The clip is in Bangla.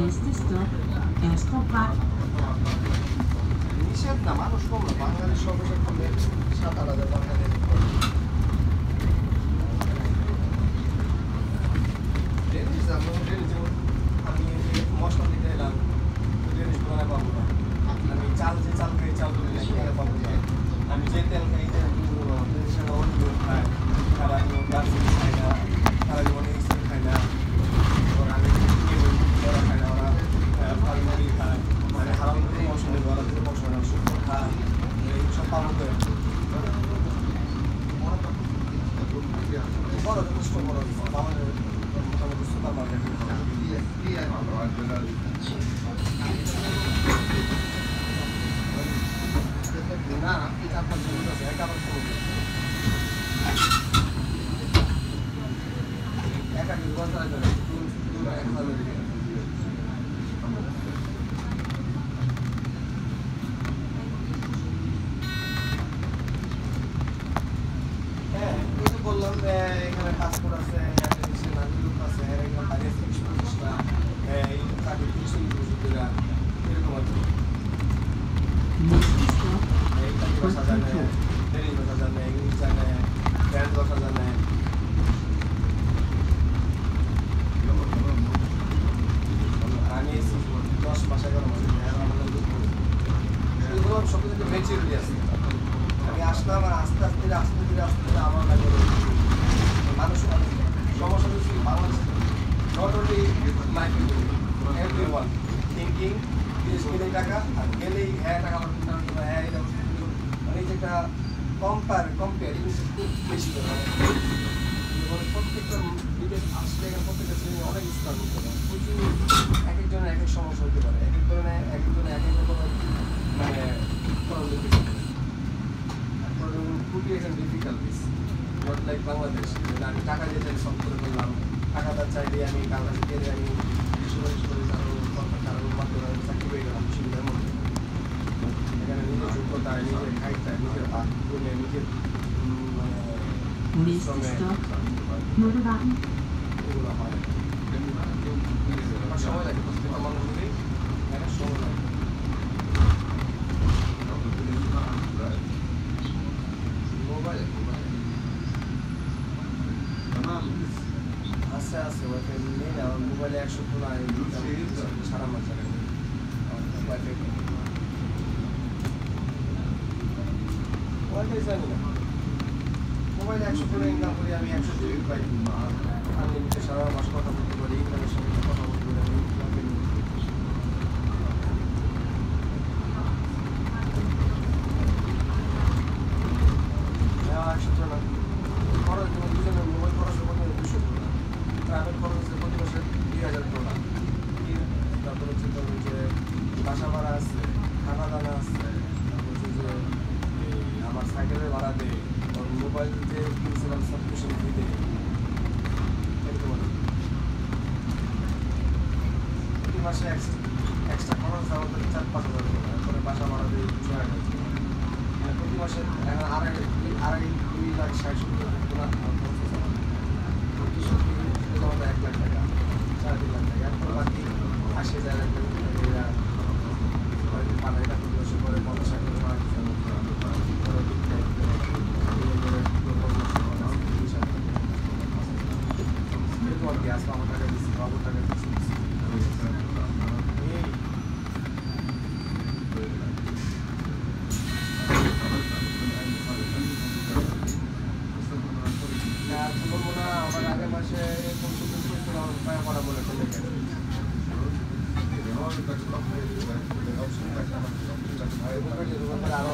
Nächste Stop, Erstropbad. নিষেধ না, মানুষ কম না, বাঙালির সর্বশেষ কমে 7-8 বাঙালি আমি মশলা দিতে এলাম, ডেনিশ দোকানে পাবো না। আমি চাল খাই, চাল এখানে পাবো না। আমি যে তেল খাই, সেটা অন্য খায়, তারা দার্জিলিং খায় না, তারা অনেক কিছু খায় না। ওরা আমি ওরা খায় না, ওরা ফালমুড়ি খায়, মানে হারাম করে মশলা নেবে, ওরা থেকে মশলা নেবে, শুক্তো খায়, এইসব পাবো করে বড় যথেষ্ট বড় আমাদের মোটামুটি সুপার মার্কেট না আপনার জন্য আছে একাবার একা বললাম এখানে পাসপোর্ট আছে, আছে এরকম বাইরে 30-40টা এরকম আর কি ভাষা জানে, ডেনিশ ভাষা জানে, ইংলিশ জানে, ফ্রেঞ্চ ভাষা জানে। আমি 10 মাস 11 মাস বললাম সব কিছু ম্যাচিউরিটি আছে। আমি আসলাম আর আস্তে আস্তে আমার লাগে মানুষ সমস্যা হচ্ছে Bangladesh not only my people, everyone thinking বিদেশ গেলেই টাকা, আর গেলেই হ্যাঁ টাকা হ্যাঁ এটা মানে যেটা কম্পেয়ার খুব বেশি করে প্রত্যেকটা বিদেশ আসলে প্রত্যেকটা শ্রেণী অনেক স্তর করতে পারে, প্রচুর এক একজনের এক এক সমস্যা হতে পারে, এক একজনের এক এক রকমের মানে খুবই একটা ডিফিকাল্টিস নট লাইক বাংলাদেশ। আমি টাকা দিয়ে চাই সব করে বললাম, টাকাটা চাইলে আমি বাংলাদেশে গেলে আমি সুপারিশ করে কারো মাধ্যমে চাকরি পেয়ে গেলাম সুবিধার মধ্যে। এখানে নিজের যোগ্যতায়, নিজের খাইতে, নিজের ভাত গুনে, নিজের শ্রমে এগুলো হয়। আমার সময় লাগে, প্রত্যেকটা মানুষেরই একটা সময় লাগে। আছে ওয়াইফাই নেই না, আমার মোবাইলে 100 সারা মাস ওয়াইফাই জানি না, মোবাইলে 100 ইনকাম করি আমি, 100 জিবি পাই, আনলিমিটেড সারা মাস কথা বলতে পারি, ইন্টারনেটের সঙ্গে কথা বলতে পারি আমি। খরচ দুজনের মোবাইল খরচ প্রতি 200 টাকা, ট্রাভেল খরচ হচ্ছে প্রতি মাসে 2000 টাকা। তারপর হচ্ছে ধরুন যে বাসা ভাড়া আছে, খানা দানা আছে, তারপর হচ্ছে যে আমার সাইকেলের ভাড়া দেয়, মোবাইল যে কিনছিলাম সাবস্ক্রিপশন ফি দেয়, এরকম প্রতি মাসে এক্সট্রা খরচ আমার 4-5 হাজার টাকা, তারপরে বাসা ভাড়া দেয় 6,000 টাকা, প্রতি মাসে এখন আড়াই 2,60,000 1 লাখ টাকা, 4-3 লাখ টাকা, এরপর বাকি 80,000 পাঠাই টাকা বসে করে 50,000 টাকা এরপর কি আসলে আমার টাকা দিচ্ছি, বাবুর টাকা দিচ্ছি। বলবো না আমার আগের মাসে করা বলে চলে গেছে, আরো